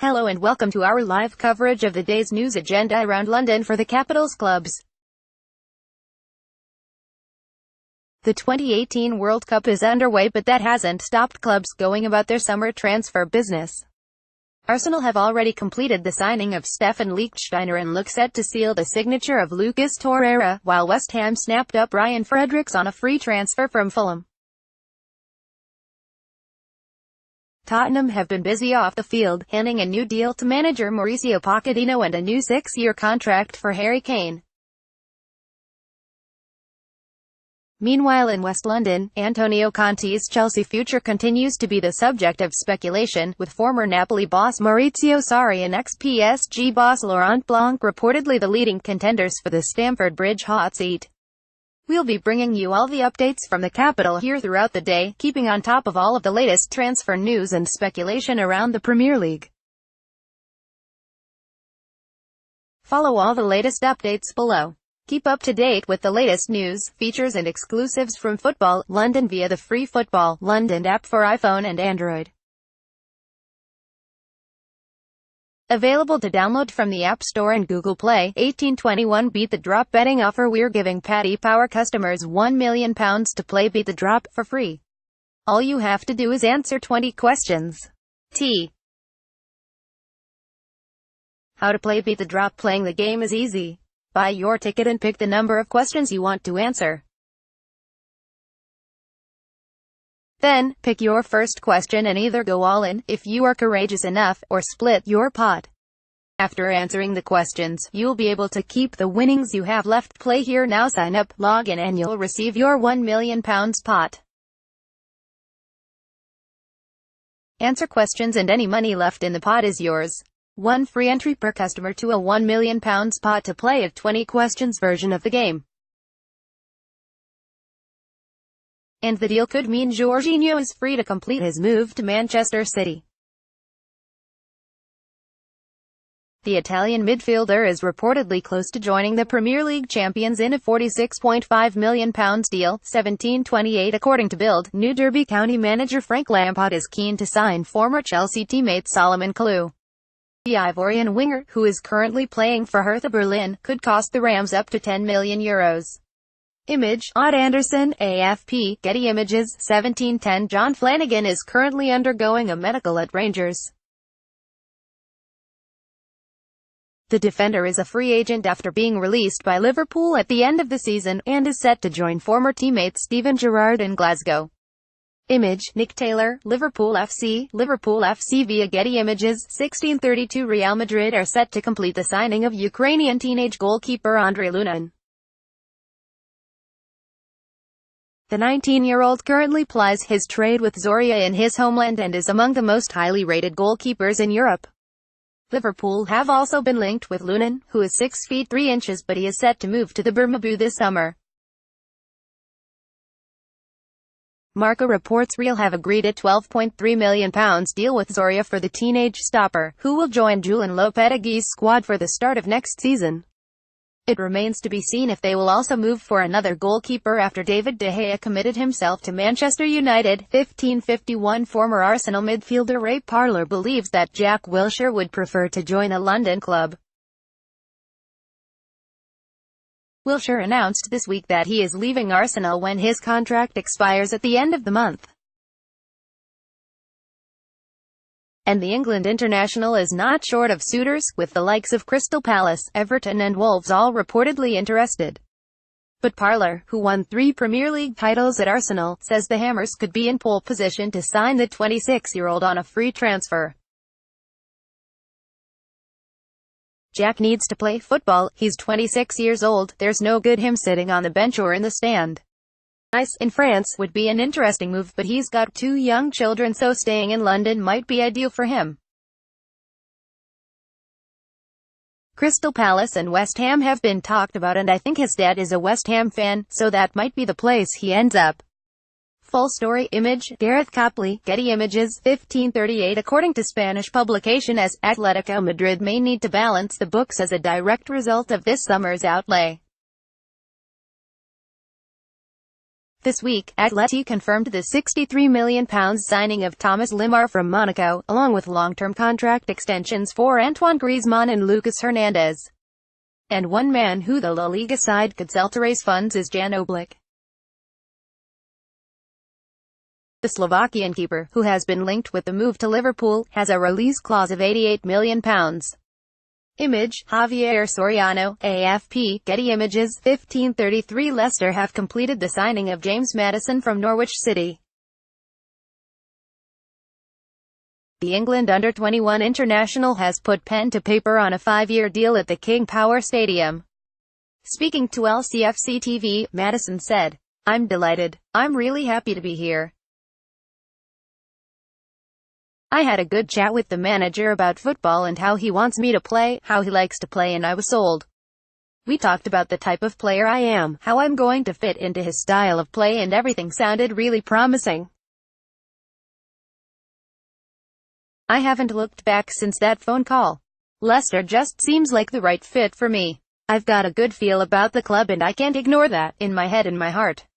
Hello and welcome to our live coverage of the day's news agenda around London for the Capitals clubs. The 2018 World Cup is underway, but that hasn't stopped clubs going about their summer transfer business. Arsenal have already completed the signing of Stefan Lichtsteiner and look set to seal the signature of Lucas Torreira, while West Ham snapped up Ryan Fredericks on a free transfer from Fulham. Tottenham have been busy off the field, handing a new deal to manager Mauricio Pochettino and a new 6-year contract for Harry Kane. Meanwhile in West London, Antonio Conte's Chelsea future continues to be the subject of speculation, with former Napoli boss Maurizio Sarri and ex-PSG boss Laurent Blanc reportedly the leading contenders for the Stamford Bridge hot seat. We'll be bringing you all the updates from the capital here throughout the day, keeping on top of all of the latest transfer news and speculation around the Premier League. Follow all the latest updates below. Keep up to date with the latest news, features and exclusives from Football London via the free Football London app for iPhone and Android. Available to download from the App Store and Google Play. 1821 Beat the Drop betting offer. We're giving Paddy Power customers £1 million to play Beat the Drop for free. All you have to do is answer 20 questions. How to play Beat the Drop. Playing the game is easy. Buy your ticket and pick the number of questions you want to answer. Then, pick your first question and either go all in, if you are courageous enough, or split your pot. After answering the questions, you'll be able to keep the winnings you have left. Play here now. Sign up, log in and you'll receive your £1 million pot. Answer questions and any money left in the pot is yours. One free entry per customer to a £1 million pot to play a 20 questions version of the game. And the deal could mean Jorginho is free to complete his move to Manchester City. The Italian midfielder is reportedly close to joining the Premier League champions in a £46.5 million deal, 1728 according to Bild. New Derby County manager Frank Lampard is keen to sign former Chelsea teammate Solomon Kalou. The Ivorian winger, who is currently playing for Hertha Berlin, could cost the Rams up to €10 million. Image, Odd Anderson, AFP, Getty Images, 1710. John Flanagan is currently undergoing a medical at Rangers. The defender is a free agent after being released by Liverpool at the end of the season, and is set to join former teammate Steven Gerrard in Glasgow. Image, Nick Taylor, Liverpool FC via Getty Images, 1632. Real Madrid are set to complete the signing of Ukrainian teenage goalkeeper Andrei Lunin. The 19-year-old currently plies his trade with Zorya in his homeland and is among the most highly rated goalkeepers in Europe. Liverpool have also been linked with Lunin, who is 6 feet 3 inches, but he is set to move to the Bernabeu this summer. Marca reports Real have agreed a £12.3 million deal with Zorya for the teenage stopper, who will join Julen Lopetegui's squad for the start of next season. It remains to be seen if they will also move for another goalkeeper after David De Gea committed himself to Manchester United. 1551 Former Arsenal midfielder Ray Parlour believes that Jack Wilshere would prefer to join a London club. Wilshere announced this week that he is leaving Arsenal when his contract expires at the end of the month. And the England international is not short of suitors, with the likes of Crystal Palace, Everton and Wolves all reportedly interested. But Parlour, who won 3 Premier League titles at Arsenal, says the Hammers could be in pole position to sign the 26-year-old on a free transfer. Jack needs to play football. He's 26 years old. There's no good him sitting on the bench or in the stand. Nice in France would be an interesting move, but he's got 2 young children, so staying in London might be ideal for him. Crystal Palace and West Ham have been talked about, and I think his dad is a West Ham fan, so that might be the place he ends up. Full story. Image, Gareth Copley, Getty Images, 1538 according to Spanish publication as Atletico Madrid may need to balance the books as a direct result of this summer's outlay. This week, Atleti confirmed the £63 million signing of Thomas Lemar from Monaco, along with long-term contract extensions for Antoine Griezmann and Lucas Hernandez. And one man who the La Liga side could sell to raise funds is Jan Oblak. The Slovakian keeper, who has been linked with the move to Liverpool, has a release clause of £88 million. Image, Javier Soriano, AFP, Getty Images, 15:33 Leicester have completed the signing of James Maddison from Norwich City. The England under-21 international has put pen to paper on a 5-year deal at the King Power Stadium. Speaking to LCFC TV, Maddison said, "I'm delighted. I'm really happy to be here. I had a good chat with the manager about football and how he wants me to play, how he likes to play, and I was sold. We talked about the type of player I am, how I'm going to fit into his style of play, and everything sounded really promising. I haven't looked back since that phone call. Leicester just seems like the right fit for me. I've got a good feel about the club and I can't ignore that, in my head and my heart.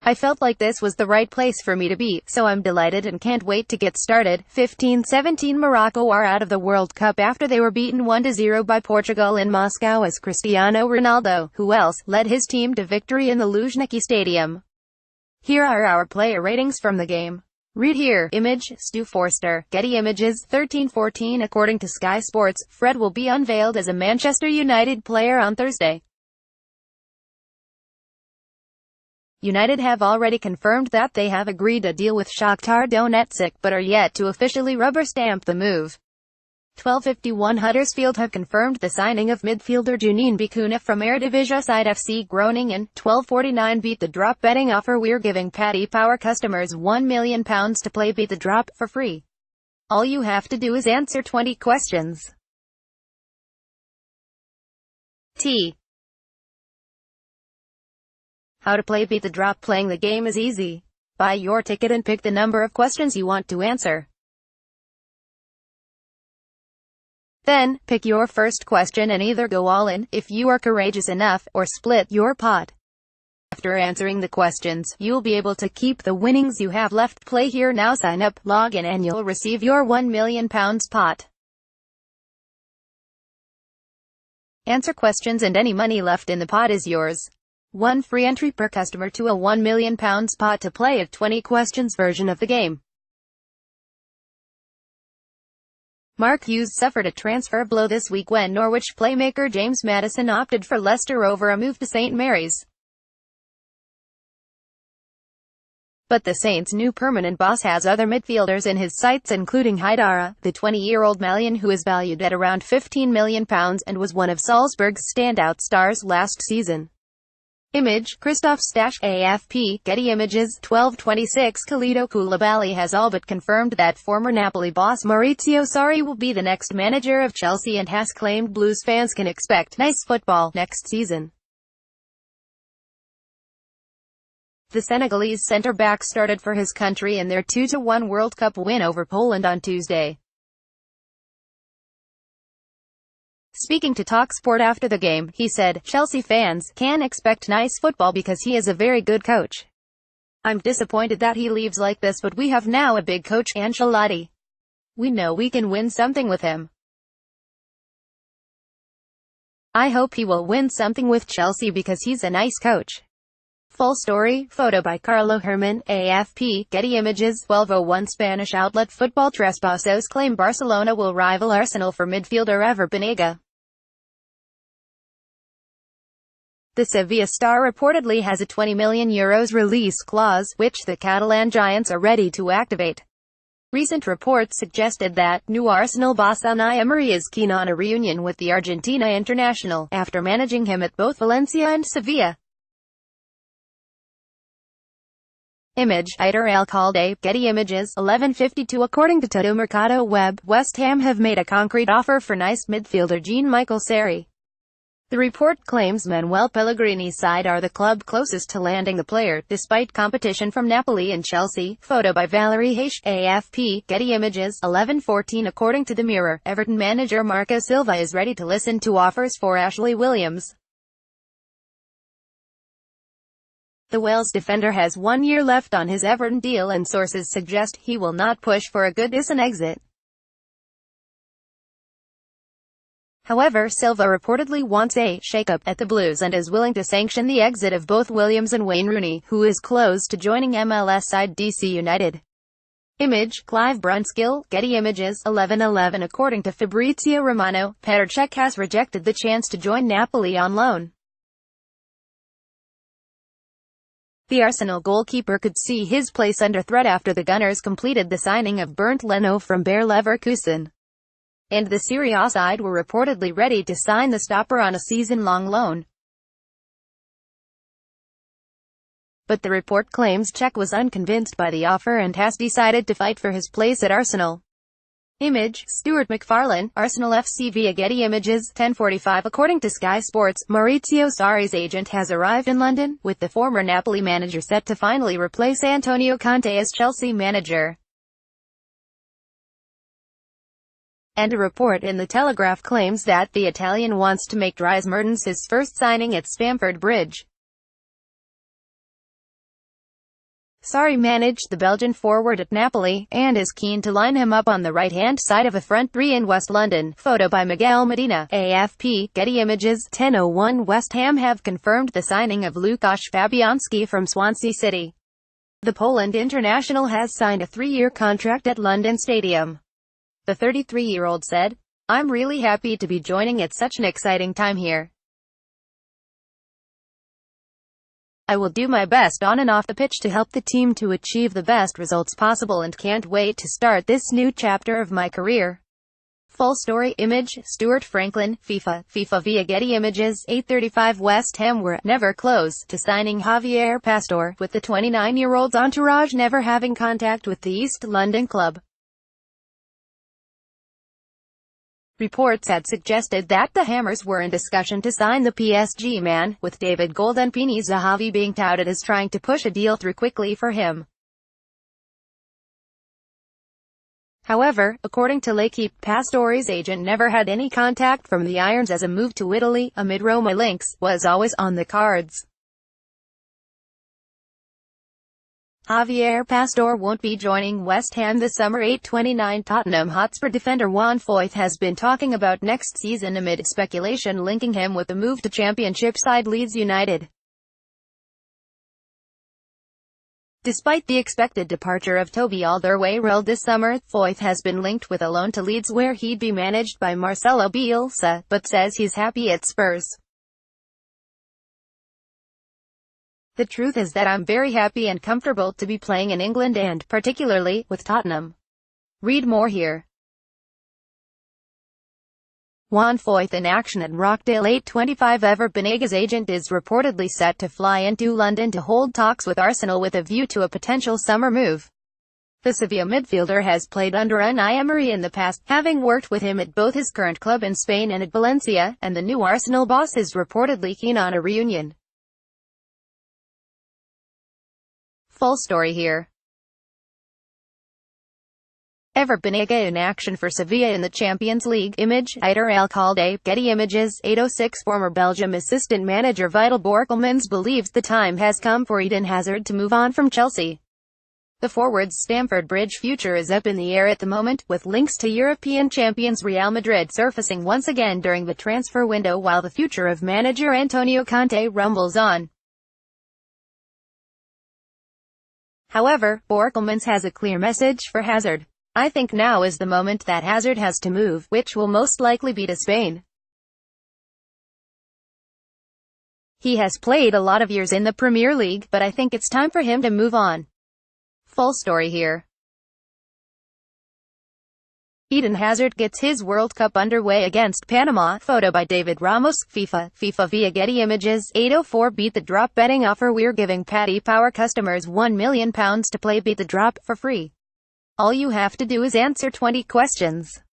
I felt like this was the right place for me to be, so I'm delighted and can't wait to get started." 15-17 Morocco are out of the World Cup after they were beaten 1-0 by Portugal in Moscow as Cristiano Ronaldo, who else, led his team to victory in the Luzhniki Stadium. Here are our player ratings from the game. Read here. Image, Stu Forster. Getty Images, 13-14 According to Sky Sports, Fred will be unveiled as a Manchester United player on Thursday. United have already confirmed that they have agreed a deal with Shakhtar Donetsk, but are yet to officially rubber-stamp the move. 12:51 Huddersfield have confirmed the signing of midfielder Junin Bikuna from Eredivisie side FC Groningen. 12:49 Beat the Drop betting offer. We're giving Paddy Power customers £1 million to play Beat the Drop for free. All you have to do is answer 20 questions. How to play Beat the Drop. Playing the game is easy. Buy your ticket and pick the number of questions you want to answer. Then, pick your first question and either go all in, if you are courageous enough, or split your pot. After answering the questions, you'll be able to keep the winnings you have left. Play here now. Sign up, log in, and you'll receive your £1 million pot. Answer questions and any money left in the pot is yours. One free entry per customer to a £1 million pot to play a 20 questions version of the game. Mark Hughes suffered a transfer blow this week when Norwich playmaker James Maddison opted for Leicester over a move to St Mary's. But the Saints' new permanent boss has other midfielders in his sights, including Haidara, the 20-year-old Malian who is valued at around £15 million and was one of Salzburg's standout stars last season. Image, Christoph Stash. AFP, Getty Images, 12:26 Kalidou Koulibaly has all but confirmed that former Napoli boss Maurizio Sarri will be the next manager of Chelsea and has claimed Blues fans can expect nice football next season. The Senegalese centre-back started for his country in their 2-1 World Cup win over Poland on Tuesday. Speaking to TalkSport after the game, he said, "Chelsea fans can expect nice football because he is a very good coach. I'm disappointed that he leaves like this, but we have now a big coach, Ancelotti. We know we can win something with him. I hope he will win something with Chelsea because he's a nice coach." Full story, photo by Carlo Herman, AFP, Getty Images, 12:01 Spanish outlet Football Trespassos claim Barcelona will rival Arsenal for midfielder Ever Banega. The Sevilla star reportedly has a €20 million release clause, which the Catalan giants are ready to activate. Recent reports suggested that new Arsenal boss Unai Emery is keen on a reunion with the Argentina international, after managing him at both Valencia and Sevilla. Image, Aitor Alcalde, Getty Images, 11:52 According to Todo Mercado Web, West Ham have made a concrete offer for Nice midfielder Jean-Michel Seri. The report claims Manuel Pellegrini's side are the club closest to landing the player, despite competition from Napoli and Chelsea. Photo by Valerie Heish, AFP, Getty Images, 11:14 According to the Mirror, Everton manager Marco Silva is ready to listen to offers for Ashley Williams. The Wales defender has 1 year left on his Everton deal and sources suggest he will not push for a Goodison exit. However, Silva reportedly wants a shake-up at the Blues and is willing to sanction the exit of both Williams and Wayne Rooney, who is close to joining MLS side DC United. Image, Clive Brunskill, Getty Images, 11:11. According to Fabrizio Romano, Petr Cech has rejected the chance to join Napoli on loan. The Arsenal goalkeeper could see his place under threat after the Gunners completed the signing of Bernd Leno from Bayer Leverkusen. And the Serie A side were reportedly ready to sign the stopper on a season-long loan. But the report claims Cech was unconvinced by the offer and has decided to fight for his place at Arsenal. Image, Stuart McFarlane, Arsenal FC via Getty Images, 10:45. According to Sky Sports, Maurizio Sarri's agent has arrived in London, with the former Napoli manager set to finally replace Antonio Conte as Chelsea manager. And a report in The Telegraph claims that the Italian wants to make Dries Mertens his first signing at Stamford Bridge. Sarri managed the Belgian forward at Napoli, and is keen to line him up on the right-hand side of a front three in West London. Photo by Miguel Medina, AFP, Getty Images, 10:01. West Ham have confirmed the signing of Łukasz Fabianski from Swansea City. The Poland international has signed a 3-year contract at London Stadium. The 33-year-old said, "I'm really happy to be joining at such an exciting time here. I will do my best on and off the pitch to help the team to achieve the best results possible and can't wait to start this new chapter of my career." Full story. Image, Stuart Franklin, FIFA via Getty Images, 8:35. West Ham were never close to signing Javier Pastore, with the 29-year-old's entourage never having contact with the East London club. Reports had suggested that the Hammers were in discussion to sign the PSG man, with David Gold and Pini Zahavi being touted as trying to push a deal through quickly for him. However, according to L'Équipe, Pastore's agent never had any contact from the Irons as a move to Italy, amid Roma links, was always on the cards. Javier Pastore won't be joining West Ham this summer. 8:29. Tottenham Hotspur defender Juan Foyth has been talking about next season amid speculation linking him with the move to Championship side Leeds United. Despite the expected departure of Toby Alderweireld this summer, Foyth has been linked with a loan to Leeds where he'd be managed by Marcelo Bielsa, but says he's happy at Spurs. "The truth is that I'm very happy and comfortable to be playing in England and, particularly, with Tottenham. Read more here." Juan Foyth in action at Rockdale. 8:25. Ever Banaga's agent is reportedly set to fly into London to hold talks with Arsenal with a view to a potential summer move. The Sevilla midfielder has played under Unai Emery in the past, having worked with him at both his current club in Spain and at Valencia, and the new Arsenal boss is reportedly keen on a reunion. Full story here. Ever Banega in action for Sevilla in the Champions League. Image, Eider Alcalde, Getty Images, 8:06. Former Belgium assistant manager Vital Borkelmans believes the time has come for Eden Hazard to move on from Chelsea. The forward's Stamford Bridge future is up in the air at the moment, with links to European champions Real Madrid surfacing once again during the transfer window, while the future of manager Antonio Conte rumbles on. However, Borkelmans has a clear message for Hazard. "I think now is the moment that Hazard has to move, which will most likely be to Spain. He has played a lot of years in the Premier League, but I think it's time for him to move on." Full story here. Eden Hazard gets his World Cup underway against Panama. Photo by David Ramos. FIFA via Getty Images. 8:04. Beat the Drop betting offer. We're giving Paddy Power customers £1 million to play Beat the Drop for free. All you have to do is answer 20 questions.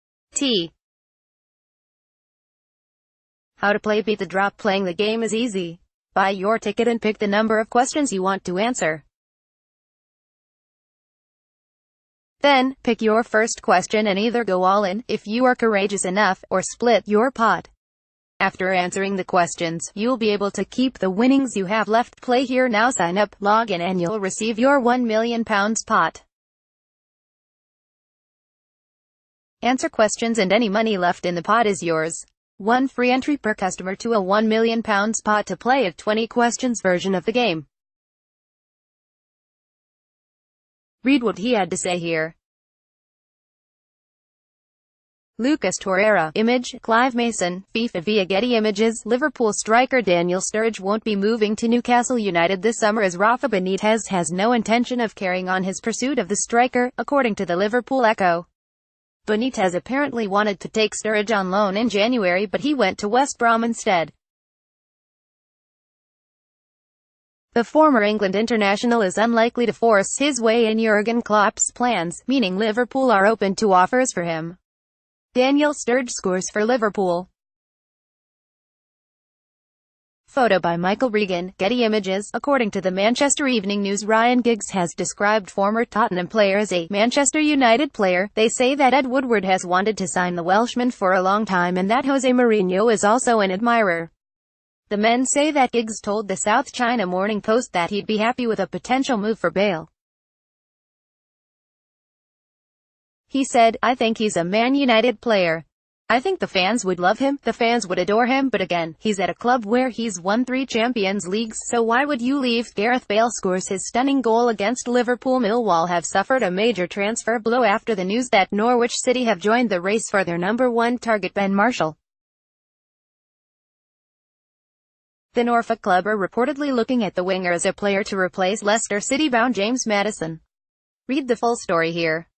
How to play Beat the Drop. Playing the game is easy. Buy your ticket and pick the number of questions you want to answer. Then, pick your first question and either go all in, if you are courageous enough, or split your pot. After answering the questions, you'll be able to keep the winnings you have left. Play here now. Sign up, log in, and you'll receive your £1 million pot. Answer questions and any money left in the pot is yours. One free entry per customer to a £1 million pot to play a 20 questions version of the game. Read what he had to say here. Lucas Torreira. Image, Clive Mason. FIFA via Getty Images. Liverpool striker Daniel Sturridge won't be moving to Newcastle United this summer as Rafa Benitez has no intention of carrying on his pursuit of the striker, according to the Liverpool Echo. Benitez apparently wanted to take Sturridge on loan in January, but he went to West Brom instead. The former England international is unlikely to force his way in Jurgen Klopp's plans, meaning Liverpool are open to offers for him. Daniel Sturridge scores for Liverpool. Photo by Michael Regan, Getty Images. According to the Manchester Evening News, Ryan Giggs has described former Tottenham player as a Manchester United player. They say that Ed Woodward has wanted to sign the Welshman for a long time and that Jose Mourinho is also an admirer. The men say that Giggs told the South China Morning Post that he'd be happy with a potential move for Bale. He said, "I think he's a Man United player. I think the fans would love him, the fans would adore him, but again, he's at a club where he's won 3 Champions Leagues, so why would you leave?" Gareth Bale scores his stunning goal against Liverpool. Millwall have suffered a major transfer blow after the news that Norwich City have joined the race for their number 1 target Ben Marshall. The Norfolk club are reportedly looking at the winger as a player to replace Leicester City-bound James Maddison. Read the full story here.